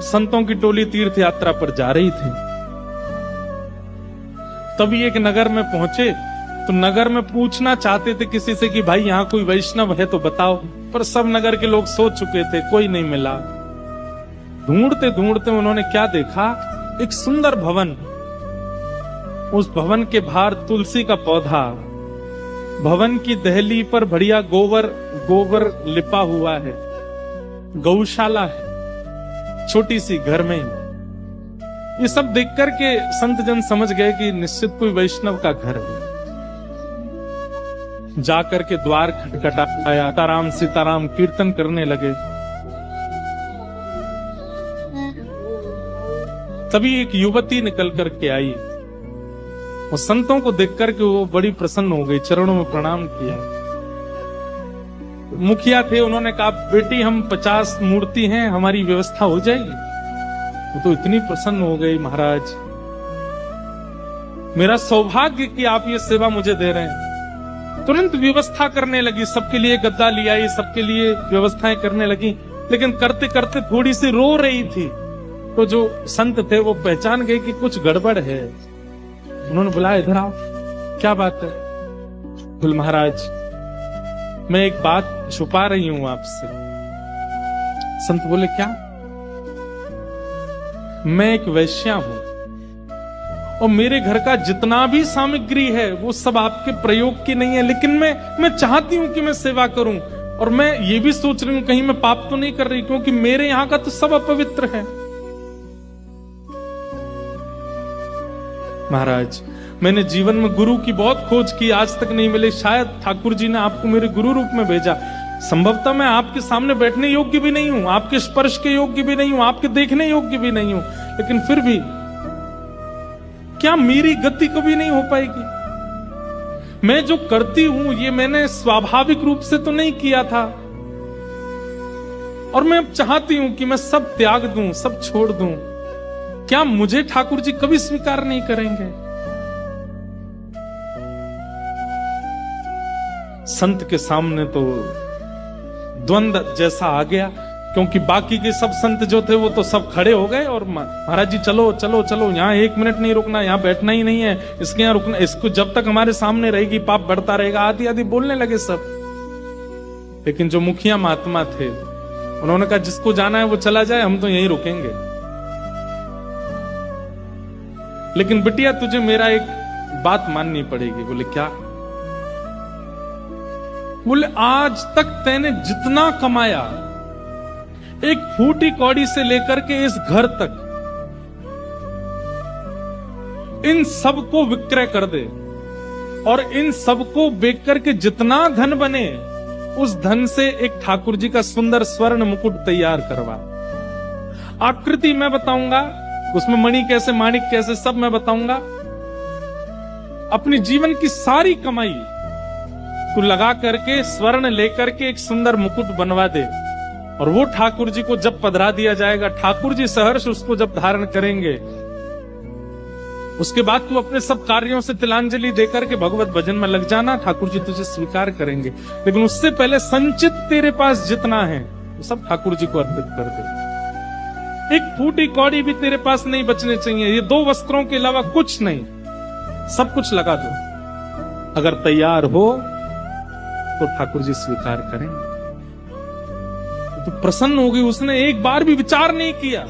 संतों की टोली तीर्थ यात्रा पर जा रही थी। तभी एक नगर में पहुंचे तो नगर में पूछना चाहते थे किसी से कि भाई यहाँ कोई वैष्णव है तो बताओ, पर सब नगर के लोग सो चुके थे, कोई नहीं मिला। ढूंढते ढूंढते उन्होंने क्या देखा, एक सुंदर भवन, उस भवन के बाहर तुलसी का पौधा, भवन की दहली पर बढ़िया गोबर लिपा हुआ है, गौशाला है छोटी सी घर में ही। ये सब देख करके संत जन समझ गए कि निश्चित कोई वैष्णव का घर है। जाकर के द्वार खटखटाया, सीताराम सीताराम कीर्तन करने लगे। तभी एक युवती निकल करके आई और संतों को देख करके वो बड़ी प्रसन्न हो गई, चरणों में प्रणाम किया। मुखिया थे, उन्होंने कहा बेटी हम 50 मूर्ति हैं, हमारी व्यवस्था हो जाएगी। वो तो इतनी प्रसन्न हो गई, महाराज मेरा सौभाग्य कि आप ये सेवा मुझे दे रहे हैं। तुरंत व्यवस्था करने लगी, सबके लिए गद्दा ले आई, सबके लिए व्यवस्थाएं करने लगी। लेकिन करते करते थोड़ी सी रो रही थी, तो जो संत थे वो पहचान गए कि कुछ गड़बड़ है। उन्होंने बुलाया, इधर आओ, क्या बात है? बोले महाराज मैं एक बात छुपा रही हूं आपसे। संत बोले क्या? मैं एक वैश्या हूं और मेरे घर का जितना भी सामग्री है वो सब आपके प्रयोग की नहीं है, लेकिन मैं चाहती हूं कि मैं सेवा करूं, और मैं ये भी सोच रही हूं कहीं मैं पाप तो नहीं कर रही, क्योंकि मेरे यहां का तो सब अपवित्र है। महाराज मैंने जीवन में गुरु की बहुत खोज की, आज तक नहीं मिले, शायद ठाकुर जी ने आपको मेरे गुरु रूप में भेजा। संभवतः मैं आपके सामने बैठने योग्य भी नहीं हूं, आपके स्पर्श के योग्य भी नहीं हूं, आपके देखने योग्य भी नहीं हूं, लेकिन फिर भी क्या मेरी गति कभी नहीं हो पाएगी? मैं जो करती हूं ये मैंने स्वाभाविक रूप से तो नहीं किया था, और मैं अब चाहती हूं कि मैं सब त्याग दूं, सब छोड़ दूं। क्या मुझे ठाकुर जी कभी स्वीकार नहीं करेंगे? संत के सामने तो द्वंद्व जैसा आ गया, क्योंकि बाकी के सब संत जो थे वो तो सब खड़े हो गए और महाराज जी चलो चलो चलो, यहाँ 1 मिनट नहीं रुकना, यहाँ बैठना ही नहीं है, इसके यहाँ रुकना, इसको जब तक हमारे सामने रहेगी पाप बढ़ता रहेगा, आदि आदि बोलने लगे सब। लेकिन जो मुखिया महात्मा थे उन्होंने कहा जिसको जाना है वो चला जाए, हम तो यहीं रुकेंगे। लेकिन बिटिया तुझे मेरा एक बात माननी पड़ेगी। बोले क्या? बोले आज तक तैने जितना कमाया, एक फूटी कौड़ी से लेकर के इस घर तक, इन सबको विक्रय कर दे और इन सबको बेच करके जितना धन बने उस धन से एक ठाकुर जी का सुंदर स्वर्ण मुकुट तैयार करवा। आकृति मैं बताऊंगा, उसमें मणि कैसे, माणिक कैसे, सब मैं बताऊंगा। अपनी जीवन की सारी कमाई तू लगा करके स्वर्ण लेकर के एक सुंदर मुकुट बनवा दे, और वो ठाकुर जी को जब पधरा दिया जाएगा, ठाकुर जी सहर्ष उसको जब धारण करेंगे, उसके बाद तू अपने सब कार्यों से तिलांजलि देकर के भगवत भजन में लग जाना, ठाकुर जी तुझे स्वीकार करेंगे। लेकिन उससे पहले संचित तेरे पास जितना है वो सब ठाकुर जी को अर्पित कर दे। एक फूटी कौड़ी भी तेरे पास नहीं बचने चाहिए, ये 2 वस्त्रों के अलावा कुछ नहीं, सब कुछ लगा दो। अगर तैयार हो तो ठाकुर जी स्वीकार करेंगे। तो प्रसन्न हो गई, उसने एक बार भी विचार नहीं किया,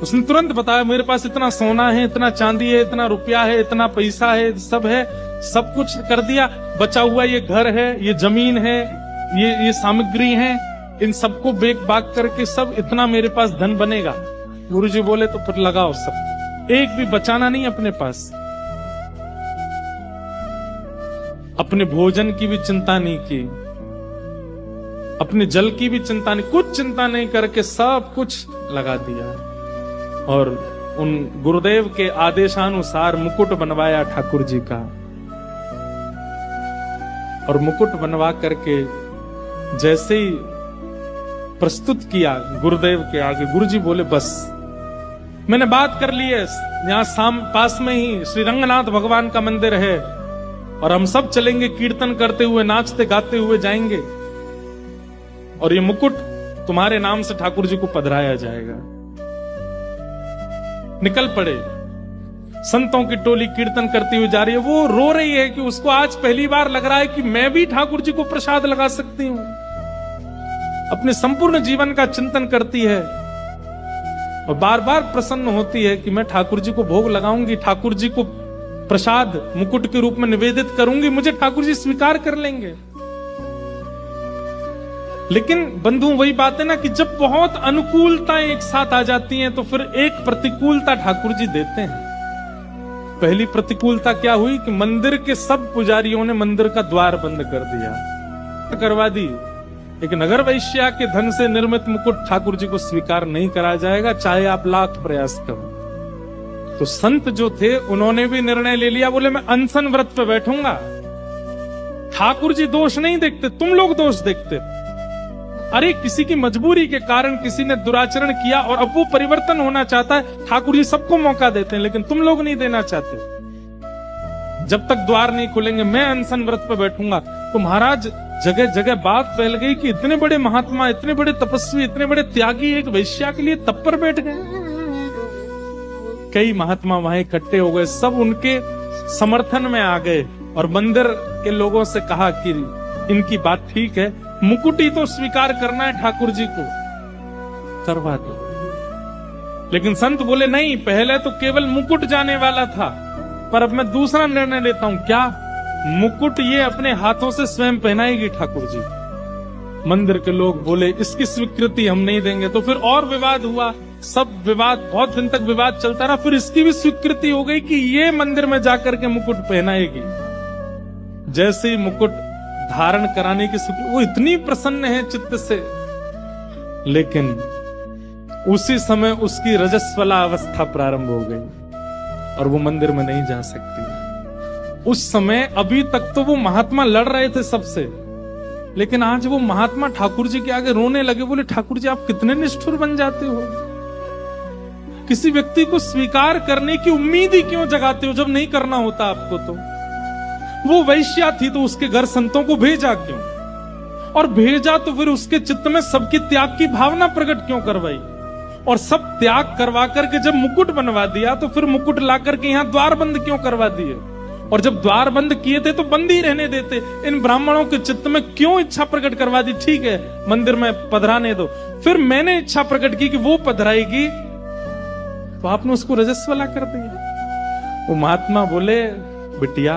उसने तुरंत बताया मेरे पास इतना सोना है, इतना चांदी है, इतना रुपया है, इतना पैसा है, सब है, सब कुछ कर दिया। बचा हुआ ये घर है, ये जमीन है, ये सामग्री है, इन सबको बेच बाग करके सब इतना मेरे पास धन बनेगा। गुरुजी बोले तो फिर लगाओ सब, एक भी बचाना नहीं अपने पास। अपने भोजन की भी चिंता नहीं की, अपने जल की भी चिंता नहीं, कुछ चिंता नहीं करके सब कुछ लगा दिया, और उन गुरुदेव के आदेशानुसार मुकुट बनवाया ठाकुर जी का। और मुकुट बनवा करके जैसे ही प्रस्तुत किया गुरुदेव के आगे, गुरुजी बोले बस मैंने बात कर ली है, यहाँ पास में ही श्री रंगनाथ भगवान का मंदिर है, और हम सब चलेंगे कीर्तन करते हुए, नाचते गाते हुए जाएंगे, और ये मुकुट तुम्हारे नाम से ठाकुर जी को पधराया जाएगा। निकल पड़े। संतों की टोली कीर्तन करती हुई जा रही है। वो रो रही है कि उसको आज पहली बार लग रहा है कि मैं भी ठाकुर जी को प्रसाद लगा सकती हूं। अपने संपूर्ण जीवन का चिंतन करती है और बार बार प्रसन्न होती है कि मैं ठाकुर जी को भोग लगाऊंगी, ठाकुर जी को प्रसाद मुकुट के रूप में निवेदित करूंगी, मुझे ठाकुर जी स्वीकार कर लेंगे। लेकिन बंधु वही बात है ना कि जब बहुत अनुकूलताएं एक साथ आ जाती हैं तो फिर एक प्रतिकूलता ठाकुर जी देते हैं। पहली प्रतिकूलता क्या हुई कि मंदिर के सब पुजारियों ने मंदिर का द्वार बंद कर दिया, करवा दी। एक नगर वैश्या के धन से निर्मित मुकुट ठाकुर जी को स्वीकार नहीं करा जाएगा, चाहे आप लाख प्रयास करो। तो संत जो थे उन्होंने भी निर्णय ले लिया, बोले मैं अनशन व्रत पे बैठूंगा। ठाकुर जी दोष नहीं देखते, तुम लोग दोष देखते। अरे किसी की मजबूरी के कारण किसी ने दुराचरण किया और अब वो परिवर्तन होना चाहता है, ठाकुर जी सबको मौका देते हैं, लेकिन तुम लोग नहीं देना चाहते। जब तक द्वार नहीं खुलेंगे मैं अनशन व्रत पे बैठूंगा। तो महाराज जगह जगह बात फैल गई कि इतने बड़े महात्मा, इतने बड़े तपस्वी, इतने बड़े त्यागी एक वैश्या के लिए तप पर बैठ गए। कई महात्मा वहां इकट्ठे हो गए, सब उनके समर्थन में आ गए और मंदिर के लोगों से कहा कि इनकी बात ठीक है, मुकुट ही तो स्वीकार करना है ठाकुर जी को, करवा दो। लेकिन संत बोले नहीं, पहले तो केवल मुकुट जाने वाला था, पर अब मैं दूसरा निर्णय लेता हूं। क्या? मुकुट ये अपने हाथों से स्वयं पहनाएगी ठाकुर जी। मंदिर के लोग बोले इसकी स्वीकृति हम नहीं देंगे। तो फिर और विवाद हुआ, सब विवाद, बहुत दिन तक विवाद चलता रहा। फिर इसकी भी स्वीकृति हो गई कि ये मंदिर में जाकर के मुकुट पहनाएगी। जैसे ही मुकुट धारण कराने की स्वीकृति, वो इतनी प्रसन्न है चित्त से, लेकिन उसी समय उसकी रजस्वला अवस्था प्रारंभ हो गई और वो मंदिर में नहीं जा सकती। उस समय अभी तक तो वो महात्मा लड़ रहे थे सबसे, लेकिन आज वो महात्मा ठाकुर जी के आगे रोने लगे। बोले ठाकुर जी आप कितने निष्ठुर बन जाते हो, किसी व्यक्ति को स्वीकार करने की उम्मीद ही क्यों जगाते हो जब नहीं करना होता आपको। तो वो वैश्या थी तो उसके घर संतों को भेजा क्यों, और भेजा तो फिर उसके चित्त में सबकी त्याग की भावना प्रकट क्यों करवाई, और सब त्याग करवा करके जब मुकुट बनवा दिया तो फिर मुकुट ला करके यहाँ द्वार बंद क्यों करवा दिए, और जब द्वार बंद किए थे तो बंद ही रहने देते। इन ब्राह्मणों के चित्त में क्यों इच्छा प्रकट करवा दी, ठीक है मंदिर में पधराने दो, फिर मैंने इच्छा प्रकट की कि वो पधराएगी तो आपने उसको रजस्वला कर दिया। वो महात्मा बोले बिटिया,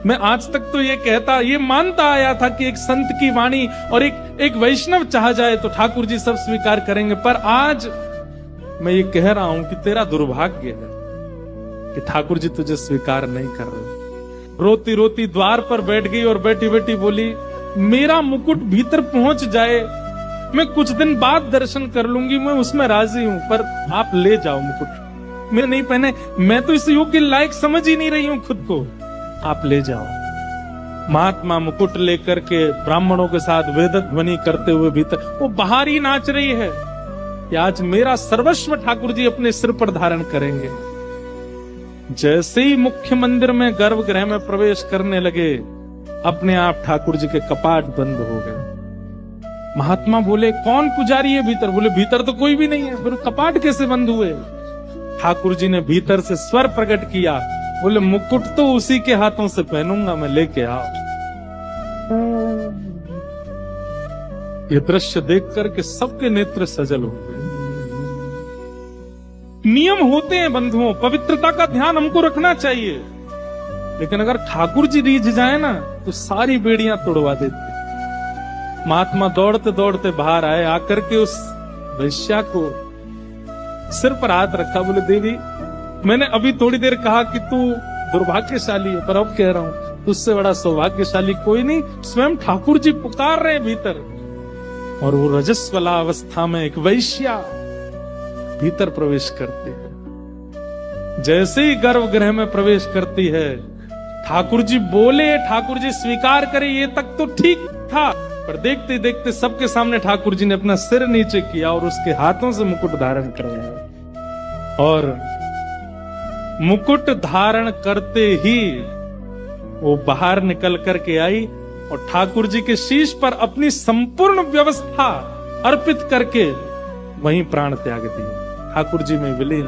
मैं आज तक तो ये कहता, ये मानता आया था कि एक संत की वाणी और एक वैष्णव चाह जाए तो ठाकुर जी सब स्वीकार करेंगे, पर आज मैं ये कह रहा हूं कि तेरा दुर्भाग्य है कि ठाकुर जी तुझे स्वीकार नहीं कर रहे। रोती रोती द्वार पर बैठ गई और बैठी बैठी बोली मेरा मुकुट भीतर पहुंच जाए, मैं कुछ दिन बाद दर्शन कर लूंगी, मैं उसमें राजी हूं, पर आप ले जाओ मुकुट, मैं नहीं पहने, मैं तो इस योग के लायक समझ ही नहीं रही हूं खुद को, आप ले जाओ। महात्मा मुकुट लेकर के ब्राह्मणों के साथ वेद ध्वनि करते हुए भीतर, वो बाहर ही नाच रही है कि आज मेरा सर्वस्व ठाकुर जी अपने सिर पर धारण करेंगे। जैसे ही मुख्य मंदिर में गर्भगृह में प्रवेश करने लगे, अपने आप ठाकुर जी के कपाट बंद हो गए। महात्मा बोले कौन पुजारी है भीतर? बोले भीतर तो कोई भी नहीं है, फिर कपाट कैसे बंद हुए? ठाकुर जी ने भीतर से स्वर प्रकट किया, बोले मुकुट तो उसी के हाथों से पहनूंगा मैं, लेके आओ। ये दृश्य देख करके सबके नेत्र सजल हो गए। नियम होते हैं बंधुओं, पवित्रता का ध्यान हमको रखना चाहिए, लेकिन अगर ठाकुर जी रीझ जाए ना तो सारी बेड़ियां तोड़वा देते। महात्मा दौड़ते दौड़ते बाहर आए, आकर के उस वैश्या को सिर पर हाथ रखा, बोले देवी मैंने अभी थोड़ी देर कहा कि तू दुर्भाग्यशाली है, पर अब कह रहा हूं तुझसे बड़ा सौभाग्यशाली कोई नहीं, स्वयं ठाकुर जी पुकार रहे हैं भीतर। और वो रजस्वला अवस्था में एक वैश्या भीतर प्रवेश करती है। जैसे ही गर्भगृह में प्रवेश करती है, ठाकुर जी बोले, ठाकुर जी स्वीकार करे, ये तक तो ठीक था, पर देखते देखते सबके सामने ठाकुर जी ने अपना सिर नीचे किया और उसके हाथों से मुकुट धारण करवाया। और मुकुट धारण करते ही वो बाहर निकल करके आई और ठाकुर जी के शीश पर अपनी संपूर्ण व्यवस्था अर्पित करके वहीं प्राण त्याग दिए, ठाकुर जी में विलीन।